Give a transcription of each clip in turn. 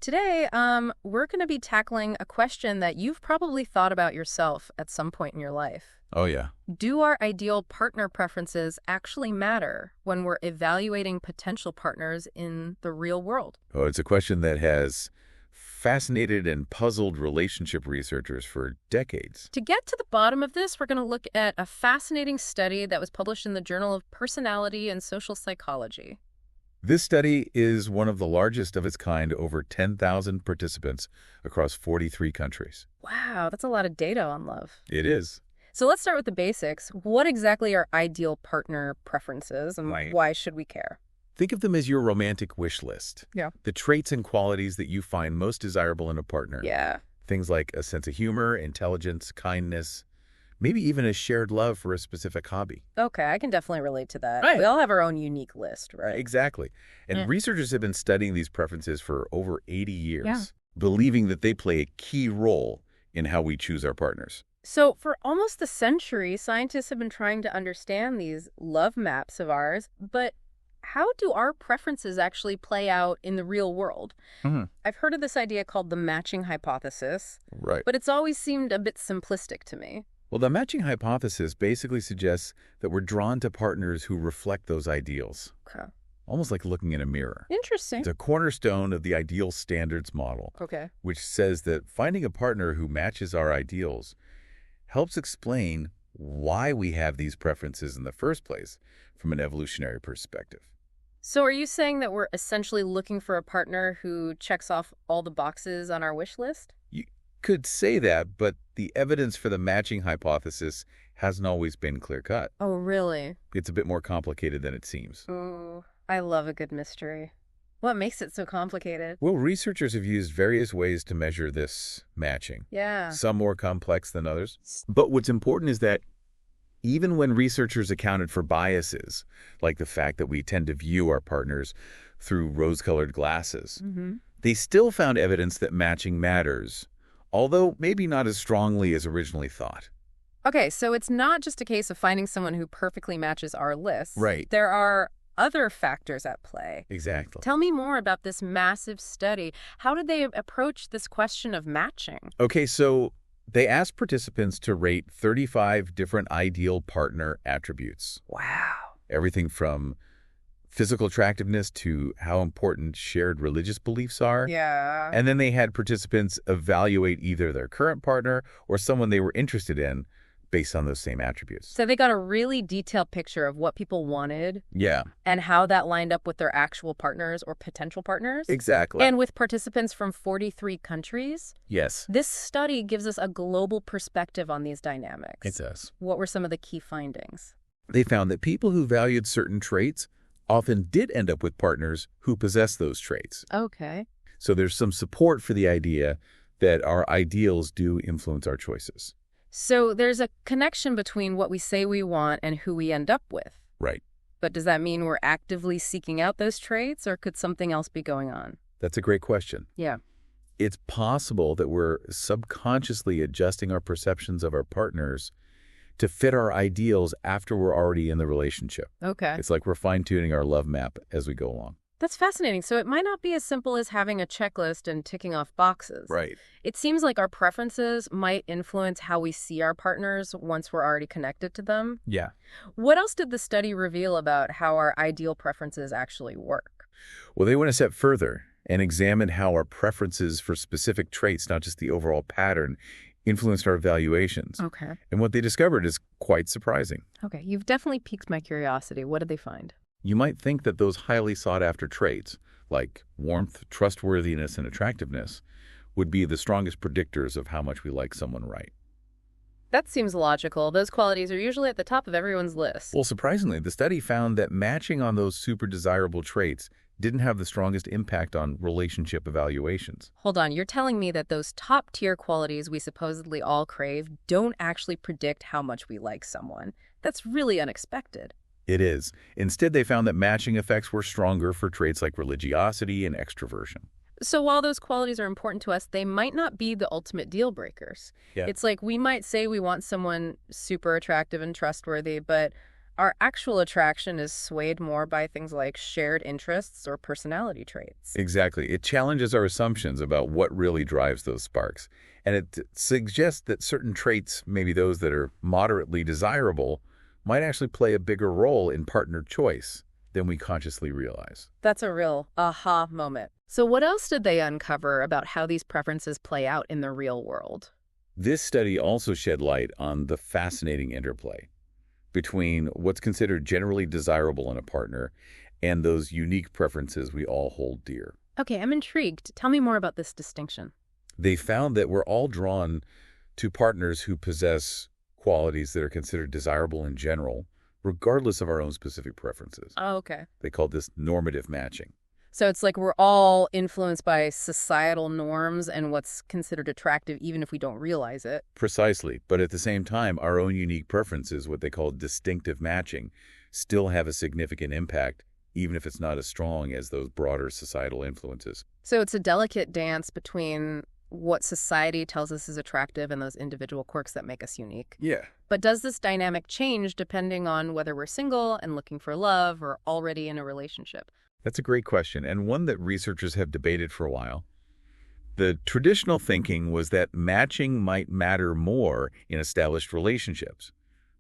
Today, we're going to be tackling a question that you've probably thought about yourself at some point in your life. Oh, yeah. Do our ideal partner preferences actually matter when we're evaluating potential partners in the real world? Oh, it's a question that has fascinated and puzzled relationship researchers for decades. To get to the bottom of this, we're going to look at a fascinating study that was published in the Journal of Personality and Social Psychology. This study is one of the largest of its kind, over 10,000 participants across 43 countries. Wow, that's a lot of data on love. It is. So let's start with the basics. What exactly are ideal partner preferences, and Right. why should we care? Think of them as your romantic wish list. Yeah. The traits and qualities that you find most desirable in a partner. Yeah. Things like a sense of humor, intelligence, kindness, maybe even a shared love for a specific hobby. Okay, I can definitely relate to that. Right. We all have our own unique list, right? Exactly. And Yeah. researchers have been studying these preferences for over 80 years, Yeah. believing that they play a key role in how we choose our partners. So for almost a century, scientists have been trying to understand these love maps of ours, but how do our preferences actually play out in the real world? Mhm. I've heard of this idea called the matching hypothesis, Right. but it's always seemed a bit simplistic to me. Well, the matching hypothesis basically suggests that we're drawn to partners who reflect those ideals, Okay. almost like looking in a mirror. Interesting. It's a cornerstone of the ideal standards model, Okay. which says that finding a partner who matches our ideals helps explain why we have these preferences in the first place from an evolutionary perspective. So are you saying that we're essentially looking for a partner who checks off all the boxes on our wish list? You could say that, but the evidence for the matching hypothesis hasn't always been clear-cut. Oh, really? It's a bit more complicated than it seems. Ooh, I love a good mystery. What makes it so complicated? Well, researchers have used various ways to measure this matching, Yeah. some more complex than others. But what's important is that even when researchers accounted for biases, like the fact that we tend to view our partners through rose-colored glasses, they still found evidence that matching matters, although maybe not as strongly as originally thought. Okay, so it's not just a case of finding someone who perfectly matches our list. Right. There are other factors at play. Exactly. Tell me more about this massive study. How did they approach this question of matching? Okay, so they asked participants to rate 35 different ideal partner attributes. Wow. Everything from physical attractiveness to how important shared religious beliefs are. Yeah. And then they had participants evaluate either their current partner or someone they were interested in based on those same attributes. So they got a really detailed picture of what people wanted Yeah, and how that lined up with their actual partners or potential partners. exactly. And with participants from 43 countries, yes, this study gives us a global perspective on these dynamics. it does. What were some of the key findings? They found that people who valued certain traits often did end up with partners who possess those traits. Okay. So there's some support for the idea that our ideals do influence our choices. So there's a connection between what we say we want and who we end up with. Right. But does that mean we're actively seeking out those traits, or could something else be going on? That's a great question. Yeah. It's possible that we're subconsciously adjusting our perceptions of our partners to fit our ideals after we're already in the relationship. Okay. It's like we're fine-tuning our love map as we go along. That's fascinating. So it might not be as simple as having a checklist and ticking off boxes. Right. It seems like our preferences might influence how we see our partners once we're already connected to them. Yeah. What else did the study reveal about how our ideal preferences actually work? Well, they went a step further and examined how our preferences for specific traits, not just the overall pattern, influenced our evaluations. Okay. And what they discovered is quite surprising. Okay. You've definitely piqued my curiosity. What did they find? You might think that those highly sought-after traits, like warmth, trustworthiness, and attractiveness, would be the strongest predictors of how much we like someone right. That seems logical. Those qualities are usually at the top of everyone's list. Well, surprisingly, the study found that matching on those super desirable traits didn't have the strongest impact on relationship evaluations. Hold on, you're telling me that those top-tier qualities we supposedly all crave don't actually predict how much we like someone. That's really unexpected. It is. Instead, they found that matching effects were stronger for traits like religiosity and extroversion. So while those qualities are important to us, they might not be the ultimate deal breakers. Yeah. It's like we might say we want someone super attractive and trustworthy, but Our actual attraction is swayed more by things like shared interests or personality traits. Exactly. It challenges our assumptions about what really drives those sparks. And it suggests that certain traits, maybe those that are moderately desirable, might actually play a bigger role in partner choice than we consciously realize. That's a real aha moment. So what else did they uncover about how these preferences play out in the real world? This study also shed light on the fascinating interplay between what's considered generally desirable in a partner and those unique preferences we all hold dear. Okay, I'm intrigued. Tell me more about this distinction. They found that we're all drawn to partners who possess qualities that are considered desirable in general, regardless of our own specific preferences. Oh, okay. They call this normative matching. So it's like we're all influenced by societal norms and what's considered attractive, even if we don't realize it. Precisely, but at the same time, our own unique preferences, what they call distinctive matching, still have a significant impact, even if it's not as strong as those broader societal influences. So it's a delicate dance between what society tells us is attractive and those individual quirks that make us unique. Yeah. But does this dynamic change depending on whether we're single and looking for love or already in a relationship? That's a great question, and one that researchers have debated for a while. The traditional thinking was that matching might matter more in established relationships.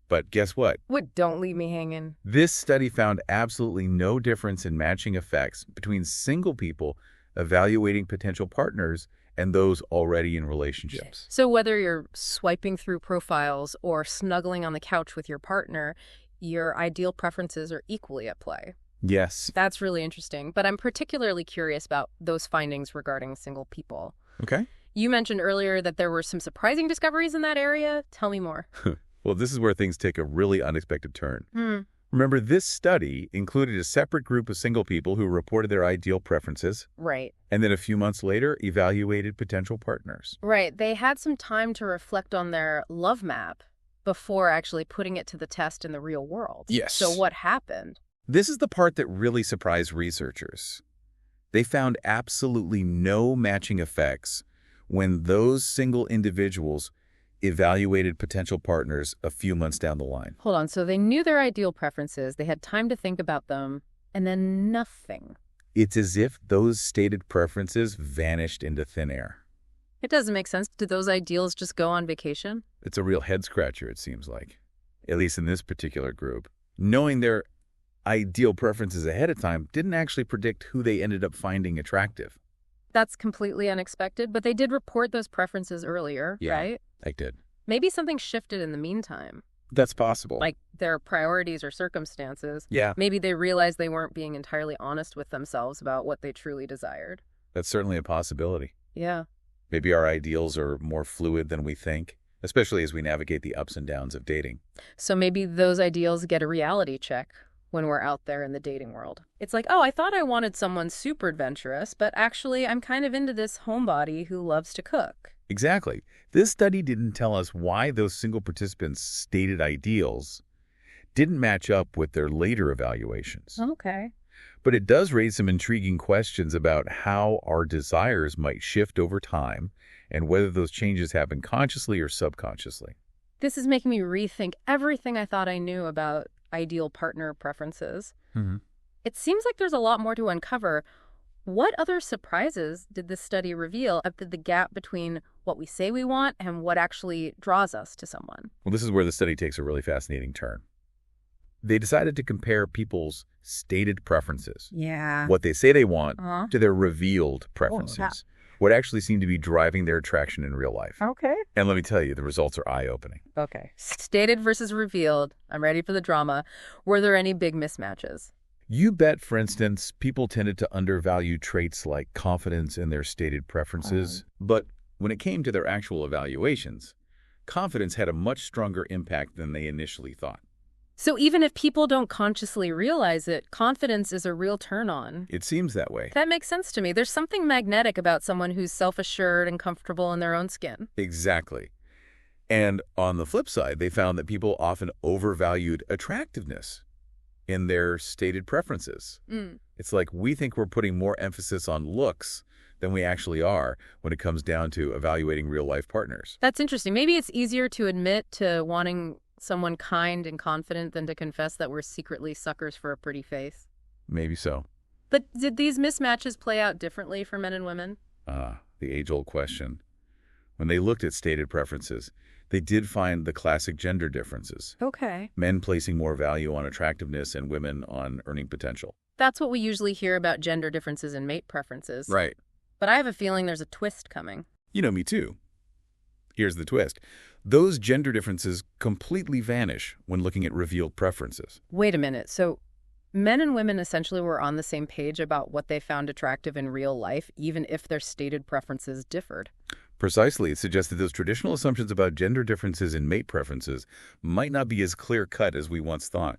But guess what? What? Don't leave me hanging. This study found absolutely no difference in matching effects between single people evaluating potential partners and those already in relationships. So whether you're swiping through profiles or snuggling on the couch with your partner, your ideal preferences are equally at play. Yes. That's really interesting, but I'm particularly curious about those findings regarding single people. Okay. You mentioned earlier that there were some surprising discoveries in that area. Tell me more. Well, this is where things take a really unexpected turn. Remember, this study included a separate group of single people who reported their ideal preferences. Right. And then a few months later, evaluated potential partners. Right. They had some time to reflect on their love map before actually putting it to the test in the real world. Yes. So what happened? This is the part that really surprised researchers. They found absolutely no matching effects when those single individuals evaluated potential partners a few months down the line. Hold on. So they knew their ideal preferences, they had time to think about them, and then nothing. It's as if those stated preferences vanished into thin air. It doesn't make sense. Did those ideals just go on vacation? It's a real head-scratcher, it seems like, at least in this particular group. Knowing their ideal preferences ahead of time didn't actually predict who they ended up finding attractive. That's completely unexpected, but they did report those preferences earlier, right? They did. Maybe something shifted in the meantime, That's possible. like their priorities or circumstances. Yeah, Maybe they realized they weren't being entirely honest with themselves about what they truly desired. that's certainly a possibility. Yeah. Maybe our ideals are more fluid than we think, especially as we navigate the ups and downs of dating. So maybe those ideals get a reality check when we're out there in the dating world. It's like, oh, I thought I wanted someone super adventurous, but actually I'm kind of into this homebody who loves to cook. Exactly. This study didn't tell us why those single participants' stated ideals didn't match up with their later evaluations. Okay. But it does raise some intriguing questions about how our desires might shift over time and whether those changes happen consciously or subconsciously. This is making me rethink everything I thought I knew about ideal partner preferences. It seems like there's a lot more to uncover. What other surprises did this study reveal about the gap between what we say we want and what actually draws us to someone? Well, this is where the study takes a really fascinating turn. They decided to compare people's stated preferences, Yeah. what they say they want, Uh-huh. to their revealed preferences, what actually seem to be driving their attraction in real life. Okay. And let me tell you, the results are eye-opening. Okay. Stated versus revealed. I'm ready for the drama. Were there any big mismatches? You bet, for instance, people tended to undervalue traits like confidence in their stated preferences. But when it came to their actual evaluations, confidence had a much stronger impact than they initially thought. So even if people don't consciously realize it, confidence is a real turn-on. It seems that way. That makes sense to me. There's something magnetic about someone who's self-assured and comfortable in their own skin. Exactly. And on the flip side, they found that people often overvalued attractiveness in their stated preferences. It's like we think we're putting more emphasis on looks than we actually are when it comes down to evaluating real-life partners. That's interesting. Maybe it's easier to admit to wanting someone kind and confident than to confess that we're secretly suckers for a pretty face. Maybe so. But did these mismatches play out differently for men and women? The age-old question. When they looked at stated preferences, they did find the classic gender differences. Okay. Men placing more value on attractiveness and women on earning potential. That's what we usually hear about gender differences in mate preferences. Right. But I have a feeling there's a twist coming. You know, me too. Here's the twist. Those gender differences completely vanish when looking at revealed preferences. Wait a minute. So men and women essentially were on the same page about what they found attractive in real life, even if their stated preferences differed. Precisely. It suggests that those traditional assumptions about gender differences in mate preferences might not be as clear-cut as we once thought.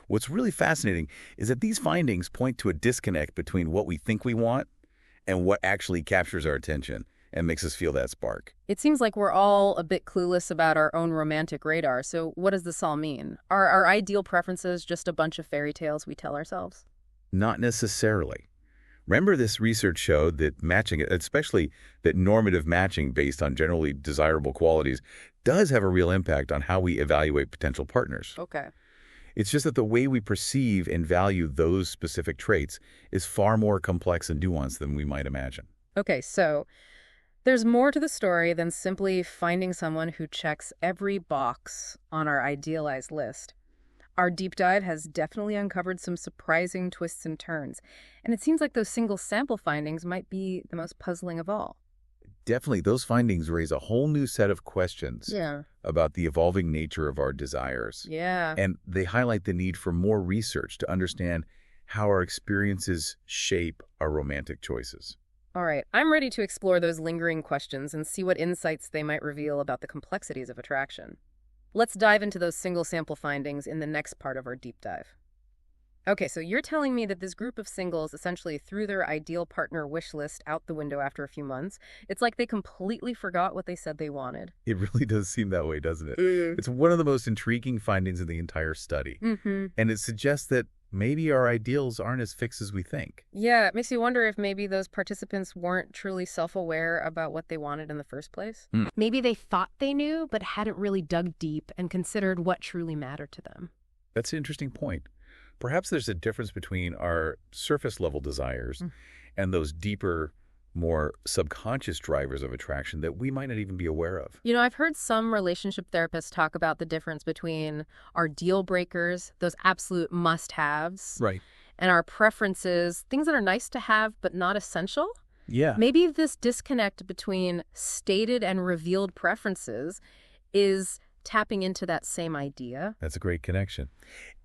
What's really fascinating is that these findings point to a disconnect between what we think we want and what actually captures our attention and makes us feel that spark. It seems like we're all a bit clueless about our own romantic radar. So what does this all mean? Are our ideal preferences just a bunch of fairy tales we tell ourselves? Not necessarily. Remember, this research showed that matching, especially that normative matching based on generally desirable qualities, does have a real impact on how we evaluate potential partners. Okay. It's just that the way we perceive and value those specific traits is far more complex and nuanced than we might imagine. Okay, so there's more to the story than simply finding someone who checks every box on our idealized list. Our deep dive has definitely uncovered some surprising twists and turns, and it seems like those single sample findings might be the most puzzling of all. Definitely, those findings raise a whole new set of questions about the evolving nature of our desires. Yeah. And they highlight the need for more research to understand how our experiences shape our romantic choices. All right, I'm ready to explore those lingering questions and see what insights they might reveal about the complexities of attraction. Let's dive into those single sample findings in the next part of our deep dive. Okay, so you're telling me that this group of singles essentially threw their ideal partner wish list out the window after a few months. It's like they completely forgot what they said they wanted. It really does seem that way, doesn't it? Mm. It's one of the most intriguing findings in the entire study. Mm-hmm. And it suggests that maybe our ideals aren't as fixed as we think. Yeah, it makes you wonder if maybe those participants weren't truly self-aware about what they wanted in the first place. Maybe they thought they knew, but hadn't really dug deep and considered what truly mattered to them. That's an interesting point. Perhaps there's a difference between our surface-level desires and those deeper, more subconscious drivers of attraction that we might not even be aware of. You know, I've heard some relationship therapists talk about the difference between our deal breakers, those absolute must-haves, Right. and our preferences, things that are nice to have but not essential. Yeah. Maybe this disconnect between stated and revealed preferences is tapping into that same idea. That's a great connection.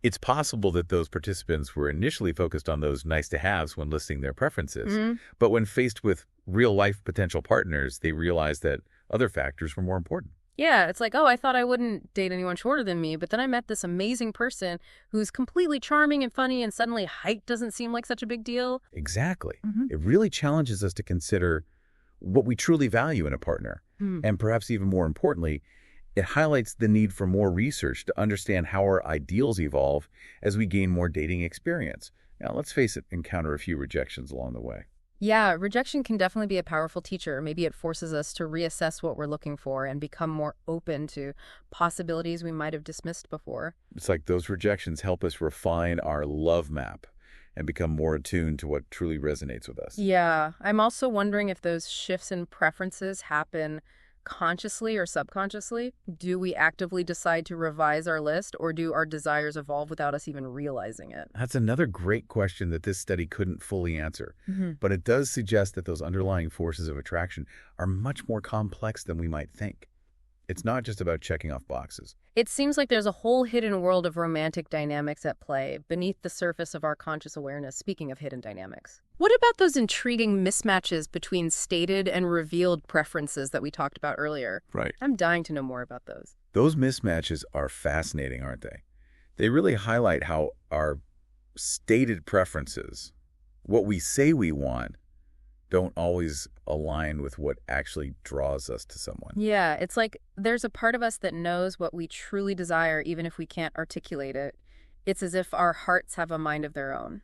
It's possible that those participants were initially focused on those nice-to-haves when listing their preferences, but when faced with real-life potential partners, they realized that other factors were more important. Yeah, it's like, oh, I thought I wouldn't date anyone shorter than me, but then I met this amazing person who's completely charming and funny, and suddenly height doesn't seem like such a big deal. Exactly. It really challenges us to consider what we truly value in a partner, and perhaps even more importantly, it highlights the need for more research to understand how our ideals evolve as we gain more dating experience. Now, let's face it, encounter a few rejections along the way. Yeah, rejection can definitely be a powerful teacher. Maybe it forces us to reassess what we're looking for and become more open to possibilities we might have dismissed before. It's like those rejections help us refine our love map and become more attuned to what truly resonates with us. Yeah, I'm also wondering if those shifts in preferences happen consciously or subconsciously. Do we actively decide to revise our list, or do our desires evolve without us even realizing it? That's another great question that this study couldn't fully answer, but it does suggest that those underlying forces of attraction are much more complex than we might think. It's not just about checking off boxes. It seems like there's a whole hidden world of romantic dynamics at play beneath the surface of our conscious awareness, speaking of hidden dynamics. What about those intriguing mismatches between stated and revealed preferences that we talked about earlier? Right. I'm dying to know more about those. Those mismatches are fascinating, aren't they? They really highlight how our stated preferences, what we say we want, don't always align with what actually draws us to someone. Yeah, it's like there's a part of us that knows what we truly desire even if we can't articulate it. It's as if our hearts have a mind of their own.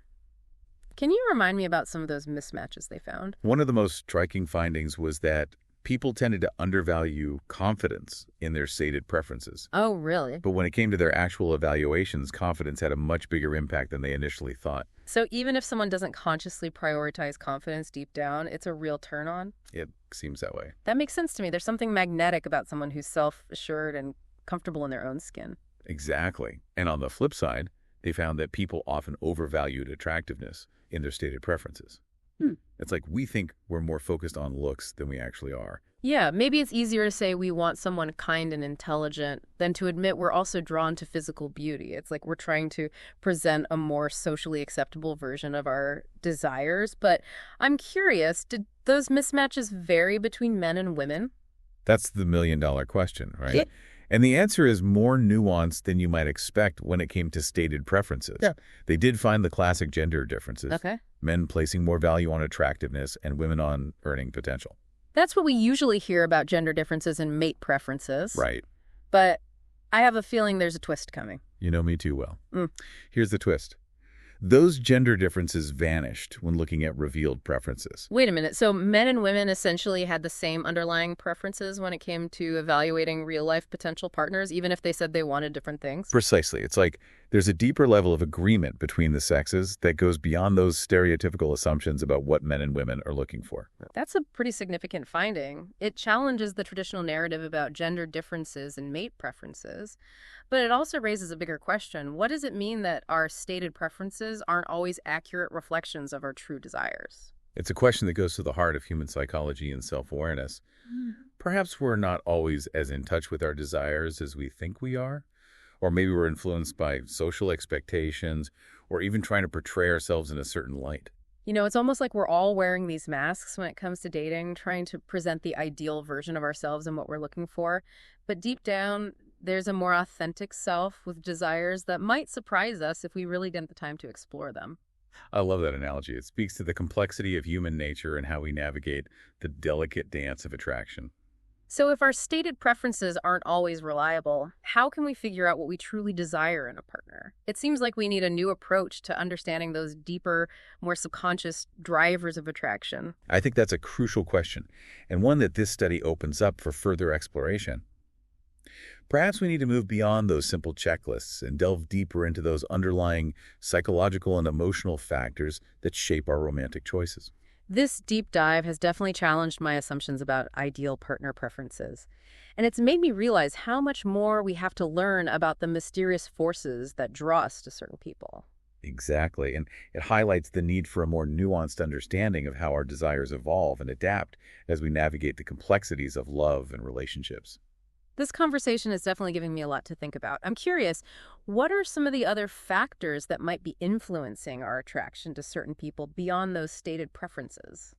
Can you remind me about some of those mismatches they found? One of the most striking findings was that People tended to undervalue confidence in their stated preferences. Oh, really? But when it came to their actual evaluations, confidence had a much bigger impact than they initially thought. So even if someone doesn't consciously prioritize confidence deep down, it's a real turn on? It seems that way. That makes sense to me. There's something magnetic about someone who's self-assured and comfortable in their own skin. Exactly. And on the flip side, they found that people often overvalued attractiveness in their stated preferences. It's like we think we're more focused on looks than we actually are. Yeah, maybe it's easier to say we want someone kind and intelligent than to admit we're also drawn to physical beauty. It's like we're trying to present a more socially acceptable version of our desires. But I'm curious, did those mismatches vary between men and women? That's the million-dollar question, right? Yeah. And the answer is more nuanced than you might expect when it came to stated preferences. Yeah. They did find the classic gender differences. Okay. Men placing more value on attractiveness and women on earning potential. That's what we usually hear about gender differences in mate preferences. Right. But I have a feeling there's a twist coming. You know me too well. Here's the twist. Those gender differences vanished when looking at revealed preferences. Wait a minute. So men and women essentially had the same underlying preferences when it came to evaluating real-life potential partners, even if they said they wanted different things? Precisely. It's like there's a deeper level of agreement between the sexes that goes beyond those stereotypical assumptions about what men and women are looking for. That's a pretty significant finding. It challenges the traditional narrative about gender differences and mate preferences. But it also raises a bigger question. What does it mean that our stated preferences aren't always accurate reflections of our true desires? It's a question that goes to the heart of human psychology and self-awareness. Perhaps we're not always as in touch with our desires as we think we are. Or maybe we're influenced by social expectations or even trying to portray ourselves in a certain light. You know, it's almost like we're all wearing these masks when it comes to dating, trying to present the ideal version of ourselves and what we're looking for. But deep down, there's a more authentic self with desires that might surprise us if we really get the time to explore them. I love that analogy. It speaks to the complexity of human nature and how we navigate the delicate dance of attraction. So if our stated preferences aren't always reliable, how can we figure out what we truly desire in a partner? It seems like we need a new approach to understanding those deeper, more subconscious drivers of attraction. I think that's a crucial question, and one that this study opens up for further exploration. Perhaps we need to move beyond those simple checklists and delve deeper into those underlying psychological and emotional factors that shape our romantic choices. This deep dive has definitely challenged my assumptions about ideal partner preferences. And it's made me realize how much more we have to learn about the mysterious forces that draw us to certain people. Exactly, and it highlights the need for a more nuanced understanding of how our desires evolve and adapt as we navigate the complexities of love and relationships. This conversation is definitely giving me a lot to think about. I'm curious, what are some of the other factors that might be influencing our attraction to certain people beyond those stated preferences?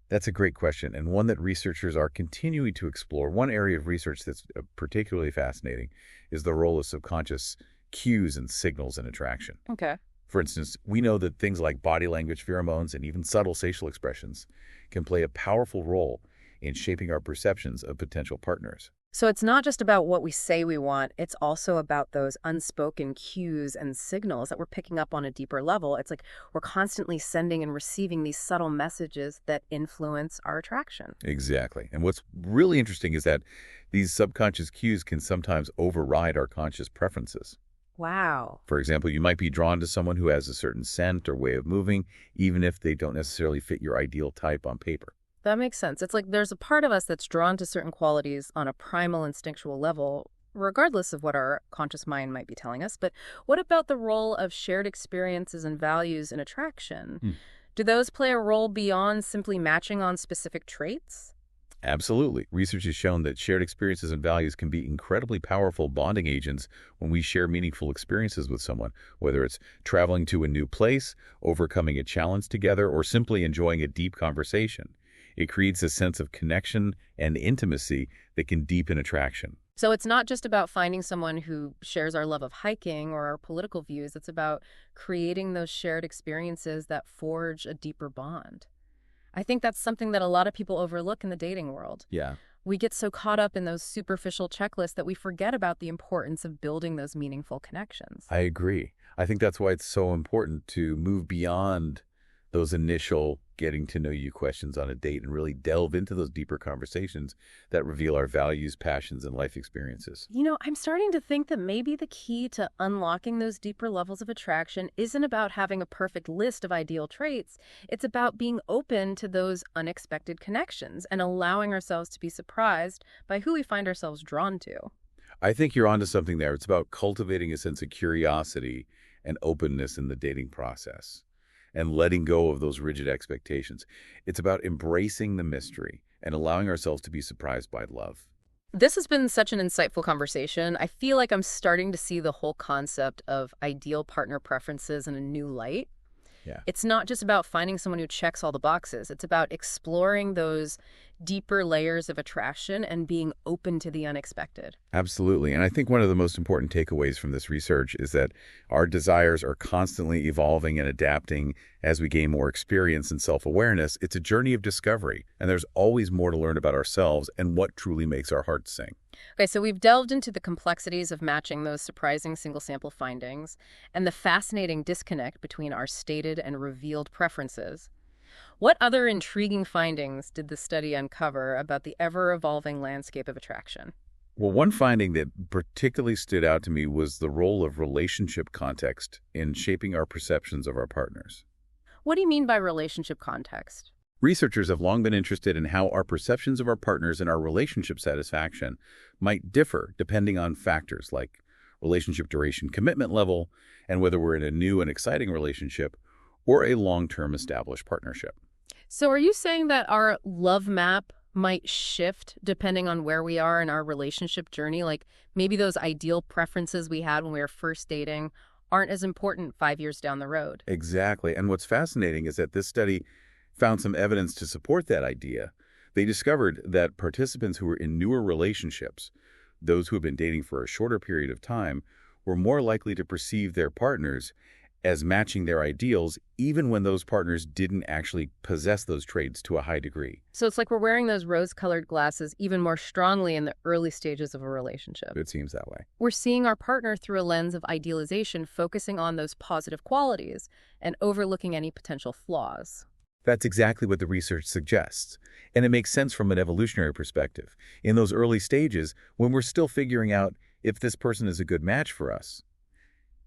That's a great question, and one that researchers are continuing to explore. One area of research that's particularly fascinating is the role of subconscious cues and signals in attraction. Okay. For instance, we know that things like body language, pheromones, and even subtle facial expressions can play a powerful role in shaping our perceptions of potential partners. So it's not just about what we say we want, it's also about those unspoken cues and signals that we're picking up on a deeper level. It's like we're constantly sending and receiving these subtle messages that influence our attraction. Exactly. And what's really interesting is that these subconscious cues can sometimes override our conscious preferences. Wow. For example, you might be drawn to someone who has a certain scent or way of moving, even if they don't necessarily fit your ideal type on paper. That makes sense. It's like there's a part of us that's drawn to certain qualities on a primal instinctual level, regardless of what our conscious mind might be telling us. But what about the role of shared experiences and values in attraction? Do those play a role beyond simply matching on specific traits? Absolutely. Research has shown that shared experiences and values can be incredibly powerful bonding agents when we share meaningful experiences with someone, whether it's traveling to a new place, overcoming a challenge together, or simply enjoying a deep conversation. It creates a sense of connection and intimacy that can deepen attraction. So it's not just about finding someone who shares our love of hiking or our political views. It's about creating those shared experiences that forge a deeper bond. I think that's something that a lot of people overlook in the dating world. Yeah. We get so caught up in those superficial checklists that we forget about the importance of building those meaningful connections. I agree. I think that's why it's so important to move beyond those initial getting to know you questions on a date and really delve into those deeper conversations that reveal our values, passions, and life experiences. I'm starting to think that maybe the key to unlocking those deeper levels of attraction isn't about having a perfect list of ideal traits. It's about being open to those unexpected connections and allowing ourselves to be surprised by who we find ourselves drawn to. I think you're onto something there. It's about cultivating a sense of curiosity and openness in the dating process and letting go of those rigid expectations. It's about embracing the mystery and allowing ourselves to be surprised by love. This has been such an insightful conversation. I feel like I'm starting to see the whole concept of ideal partner preferences in a new light. Yeah. It's not just about finding someone who checks all the boxes. It's about exploring those deeper layers of attraction and being open to the unexpected. Absolutely. And I think one of the most important takeaways from this research is that our desires are constantly evolving and adapting as we gain more experience and self-awareness. It's a journey of discovery, and there's always more to learn about ourselves and what truly makes our hearts sing. Okay, so we've delved into the complexities of matching those surprising single sample findings and the fascinating disconnect between our stated and revealed preferences. What other intriguing findings did the study uncover about the ever-evolving landscape of attraction? Well, one finding that particularly stood out to me was the role of relationship context in shaping our perceptions of our partners. What do you mean by relationship context? Researchers have long been interested in how our perceptions of our partners and our relationship satisfaction might differ depending on factors like relationship duration, commitment level, and whether we're in a new and exciting relationship or a long-term established partnership. So are you saying that our love map might shift depending on where we are in our relationship journey? Like maybe those ideal preferences we had when we were first dating aren't as important 5 years down the road. Exactly. And what's fascinating is that this study found some evidence to support that idea. They discovered that participants who were in newer relationships, those who have been dating for a shorter period of time, were more likely to perceive their partners as matching their ideals, even when those partners didn't actually possess those traits to a high degree. So it's like we're wearing those rose-colored glasses even more strongly in the early stages of a relationship. It seems that way. We're seeing our partner through a lens of idealization, focusing on those positive qualities and overlooking any potential flaws. That's exactly what the research suggests. And it makes sense from an evolutionary perspective. In those early stages, when we're still figuring out if this person is a good match for us,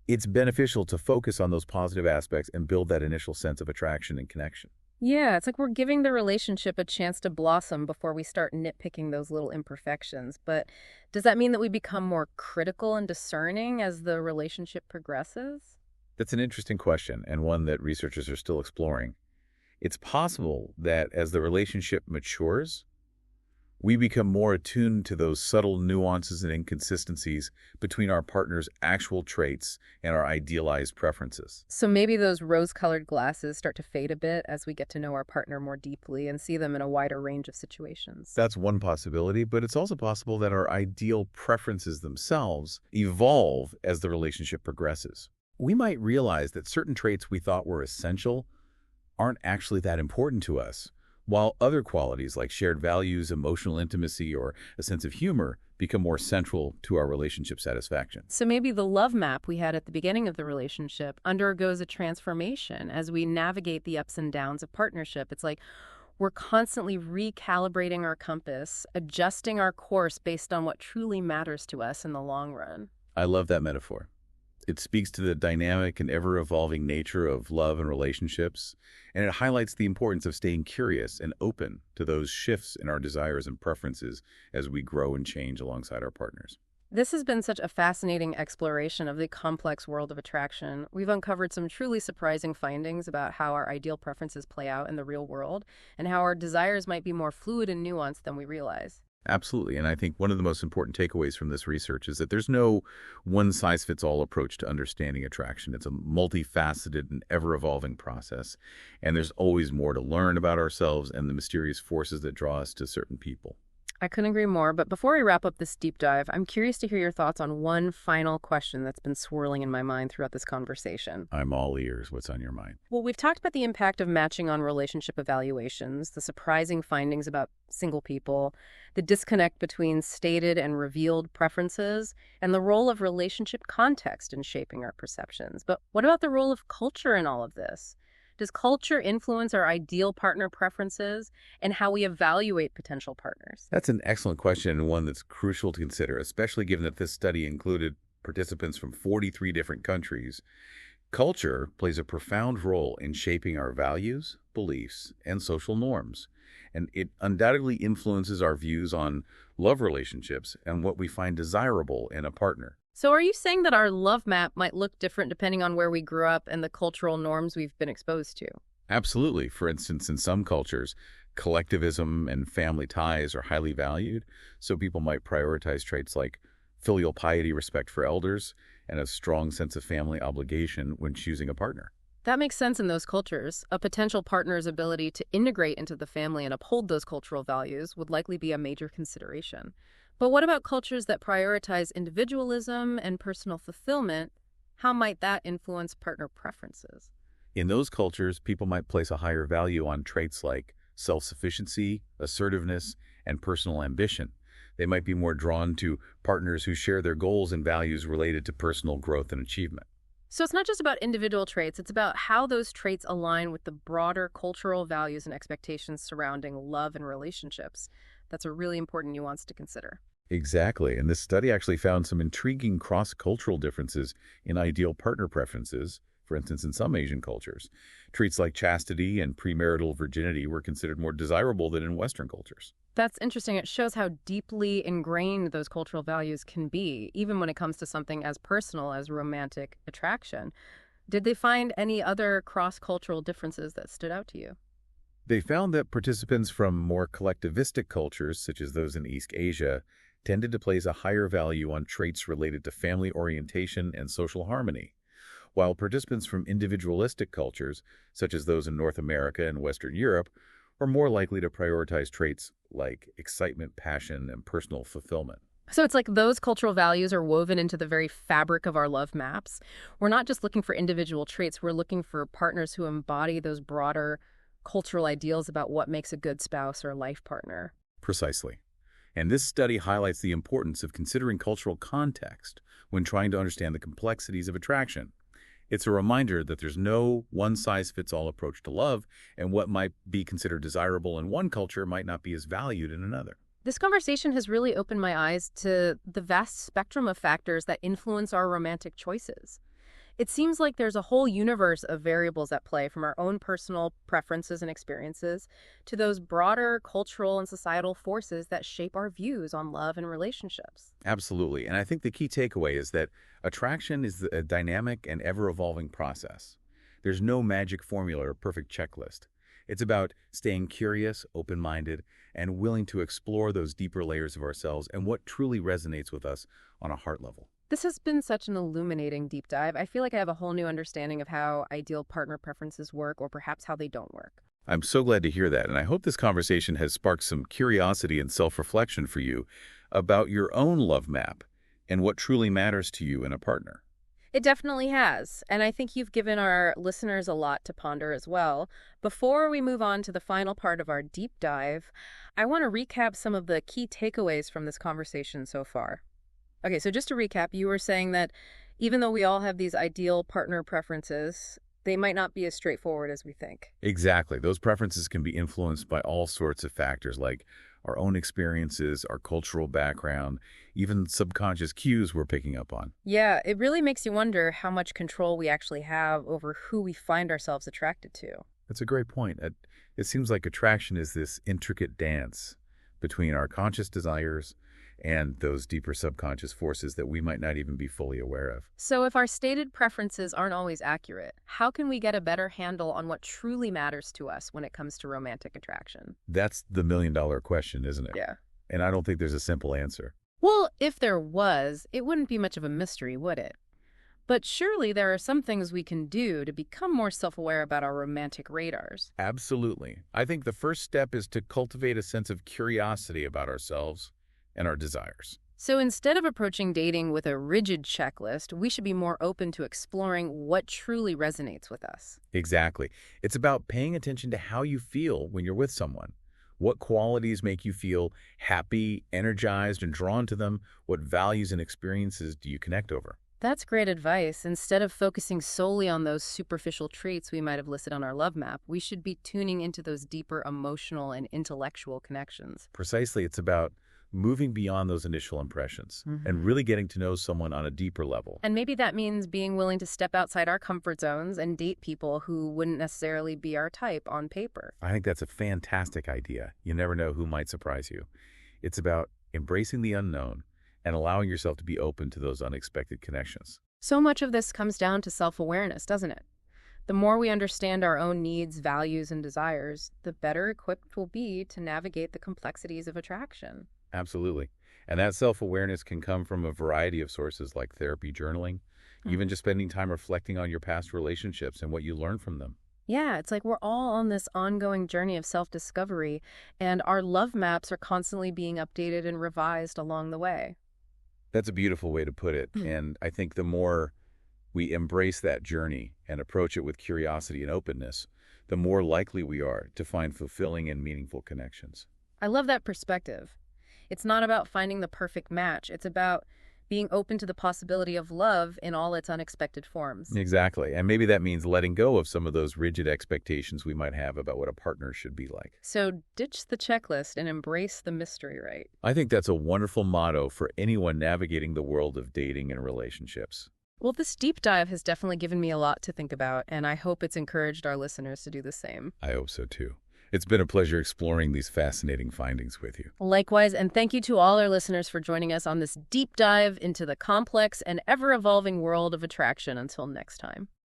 it's beneficial to focus on those positive aspects and build that initial sense of attraction and connection. Yeah, it's like we're giving the relationship a chance to blossom before we start nitpicking those little imperfections. But does that mean that we become more critical and discerning as the relationship progresses? That's an interesting question, and one that researchers are still exploring. It's possible that as the relationship matures, we become more attuned to those subtle nuances and inconsistencies between our partner's actual traits and our idealized preferences. So maybe those rose-colored glasses start to fade a bit as we get to know our partner more deeply and see them in a wider range of situations. That's one possibility, but it's also possible that our ideal preferences themselves evolve as the relationship progresses. We might realize that certain traits we thought were essential aren't actually that important to us, while other qualities like shared values, emotional intimacy, or a sense of humor become more central to our relationship satisfaction. So maybe the love map we had at the beginning of the relationship undergoes a transformation as we navigate the ups and downs of partnership. It's like we're constantly recalibrating our compass, adjusting our course based on what truly matters to us in the long run. I love that metaphor. It speaks to the dynamic and ever-evolving nature of love and relationships, and it highlights the importance of staying curious and open to those shifts in our desires and preferences as we grow and change alongside our partners. This has been such a fascinating exploration of the complex world of attraction. We've uncovered some truly surprising findings about how our ideal preferences play out in the real world and how our desires might be more fluid and nuanced than we realize. Absolutely. And I think one of the most important takeaways from this research is that there's no one-size-fits-all approach to understanding attraction. It's a multifaceted and ever-evolving process. And there's always more to learn about ourselves and the mysterious forces that draw us to certain people. I couldn't agree more, but before we wrap up this deep dive, I'm curious to hear your thoughts on one final question that's been swirling in my mind throughout this conversation. I'm all ears. What's on your mind? Well, we've talked about the impact of matching on relationship evaluations, the surprising findings about single people, the disconnect between stated and revealed preferences, and the role of relationship context in shaping our perceptions. But what about the role of culture in all of this? Does culture influence our ideal partner preferences and how we evaluate potential partners? That's an excellent question and one that's crucial to consider, especially given that this study included participants from 43 different countries. Culture plays a profound role in shaping our values, beliefs, and social norms, and it undoubtedly influences our views on love relationships and what we find desirable in a partner. So are you saying that our love map might look different depending on where we grew up and the cultural norms we've been exposed to? Absolutely. For instance, in some cultures, collectivism and family ties are highly valued, so people might prioritize traits like filial piety, respect for elders, and a strong sense of family obligation when choosing a partner. That makes sense in those cultures. A potential partner's ability to integrate into the family and uphold those cultural values would likely be a major consideration. But what about cultures that prioritize individualism and personal fulfillment? How might that influence partner preferences? In those cultures, people might place a higher value on traits like self-sufficiency, assertiveness, and personal ambition. They might be more drawn to partners who share their goals and values related to personal growth and achievement. So it's not just about individual traits, it's about how those traits align with the broader cultural values and expectations surrounding love and relationships. That's a really important nuance to consider. Exactly, and this study actually found some intriguing cross-cultural differences in ideal partner preferences. For instance, in some Asian cultures, traits like chastity and premarital virginity were considered more desirable than in Western cultures. That's interesting. It shows how deeply ingrained those cultural values can be, even when it comes to something as personal as romantic attraction. Did they find any other cross-cultural differences that stood out to you? They found that participants from more collectivistic cultures, such as those in East Asia, tended to place a higher value on traits related to family orientation and social harmony, while participants from individualistic cultures, such as those in North America and Western Europe, were more likely to prioritize traits like excitement, passion, and personal fulfillment. So it's like those cultural values are woven into the very fabric of our love maps. We're not just looking for individual traits, we're looking for partners who embody those broader cultural ideals about what makes a good spouse or life partner. Precisely. And this study highlights the importance of considering cultural context when trying to understand the complexities of attraction. It's a reminder that there's no one-size-fits-all approach to love, and what might be considered desirable in one culture might not be as valued in another. This conversation has really opened my eyes to the vast spectrum of factors that influence our romantic choices. It seems like there's a whole universe of variables at play, from our own personal preferences and experiences to those broader cultural and societal forces that shape our views on love and relationships. Absolutely. And I think the key takeaway is that attraction is a dynamic and ever-evolving process. There's no magic formula or perfect checklist. It's about staying curious, open-minded, and willing to explore those deeper layers of ourselves and what truly resonates with us on a heart level. This has been such an illuminating deep dive. I feel like I have a whole new understanding of how ideal partner preferences work, or perhaps how they don't work. I'm so glad to hear that, and I hope this conversation has sparked some curiosity and self-reflection for you about your own love map and what truly matters to you in a partner. It definitely has, and I think you've given our listeners a lot to ponder as well. Before we move on to the final part of our deep dive, I want to recap some of the key takeaways from this conversation so far. Okay, so just to recap, you were saying that even though we all have these ideal partner preferences, they might not be as straightforward as we think. Exactly. Those preferences can be influenced by all sorts of factors like our own experiences, our cultural background, even subconscious cues we're picking up on. Yeah, it really makes you wonder how much control we actually have over who we find ourselves attracted to. That's a great point. It seems like attraction is this intricate dance between our conscious desires and those deeper subconscious forces that we might not even be fully aware of. So if our stated preferences aren't always accurate, how can we get a better handle on what truly matters to us when it comes to romantic attraction? That's the million-dollar question, isn't it? Yeah. And I don't think there's a simple answer. Well, if there was, it wouldn't be much of a mystery, would it? But surely there are some things we can do to become more self-aware about our romantic radars. Absolutely. I think the first step is to cultivate a sense of curiosity about ourselves and our desires. So instead of approaching dating with a rigid checklist, we should be more open to exploring what truly resonates with us. Exactly. It's about paying attention to how you feel when you're with someone. What qualities make you feel happy, energized, and drawn to them? What values and experiences do you connect over? That's great advice. Instead of focusing solely on those superficial traits we might have listed on our love map, we should be tuning into those deeper emotional and intellectual connections. Precisely, it's about moving beyond those initial impressions and really getting to know someone on a deeper level. And maybe that means being willing to step outside our comfort zones and date people who wouldn't necessarily be our type on paper. I think that's a fantastic idea. You never know who might surprise you. It's about embracing the unknown and allowing yourself to be open to those unexpected connections. So much of this comes down to self-awareness, doesn't it? The more we understand our own needs, values, and desires, the better equipped we'll be to navigate the complexities of attraction. Absolutely. And that self-awareness can come from a variety of sources like therapy, journaling, even just spending time reflecting on your past relationships and what you learned from them. Yeah, it's like we're all on this ongoing journey of self-discovery, and our love maps are constantly being updated and revised along the way. That's a beautiful way to put it. And I think the more we embrace that journey and approach it with curiosity and openness, the more likely we are to find fulfilling and meaningful connections. I love that perspective. It's not about finding the perfect match. It's about being open to the possibility of love in all its unexpected forms. Exactly. And maybe that means letting go of some of those rigid expectations we might have about what a partner should be like. So ditch the checklist and embrace the mystery, right? I think that's a wonderful motto for anyone navigating the world of dating and relationships. Well, this deep dive has definitely given me a lot to think about, and I hope it's encouraged our listeners to do the same. I hope so too. It's been a pleasure exploring these fascinating findings with you. Likewise, and thank you to all our listeners for joining us on this deep dive into the complex and ever-evolving world of attraction. Until next time.